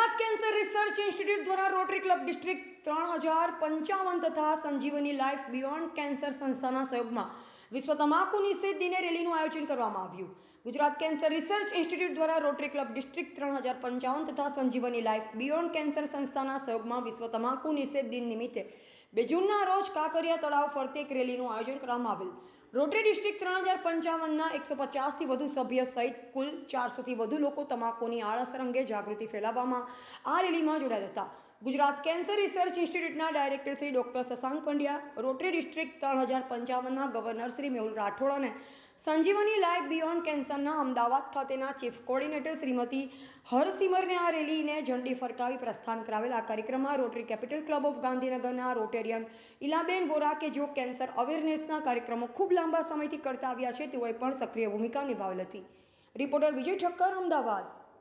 Gujarat cancer research institute દ્વારા rotary club district 3055 તથા સંજીવની life beyond cancer સંસ્થાના સહયોગમાં વિશ્વ તમાકુ નિષેધ દિને રેલીનું આયોજન કરવામાં આવ્યું. ગુજરાત કેન્સર રિસર્ચ ઇન્સ્ટિટ્યૂટ દ્વારા રોટરી ક્લબ ડિસ્ટ્રિક્ટ 3055 તથા સંજીવની લાઈફ બિયોન્ડ કેન્સર સંસ્થાના સહયોગમાં વિશ્વ તમાકુ નિષેધ દિન નિમિત્તે 2 જૂનના રોજ કાંકરિયા તળાવ ફરતે એક રેલીનું આયોજન કરવામાં આવેલ. રોટરી ડિસ્ટ્રિક્ટ 3055ના 150થી વધુ સભ્ય સહિત કુલ 400થી વધુ લોકો તમાકુની આડઅસર અંગે જાગૃતિ ફેલાવવામાં આ રેલીમાં જોડાયા હતા. ગુજરાત કેન્સર રિસર્ચ ઇન્સ્ટિટ્યૂટના director Shri doctor Shashank Pandya, Rotary district 3055ના ગવર્નર શ્રી મેહુલ રાઠોડ અને સંજીવની લાઈફ બિયોન્ડ કેન્સરના અમદાવાદ ખાતેના ચીફ કોર્ડિનેટર શ્રીમતી હરસિમરને આ રેલીને ઝંડી ફરકાવી પ્રસ્થાન કરાવેલ. આ કાર્યક્રમમાં રોટરી કેપિટલ ક્લબ ઓફ ગાંધીનગરના રોટેરિયન ઇલાબેન વોરા કે જેઓ કેન્સર અવેરનેસના કાર્યક્રમો ખૂબ લાંબા સમયથી કરતા આવ્યા છે તેઓએ પણ સક્રિય ભૂમિકા નિભાવેલ હતી. રિપોર્ટર વિજય ઠક્કર, અમદાવાદ.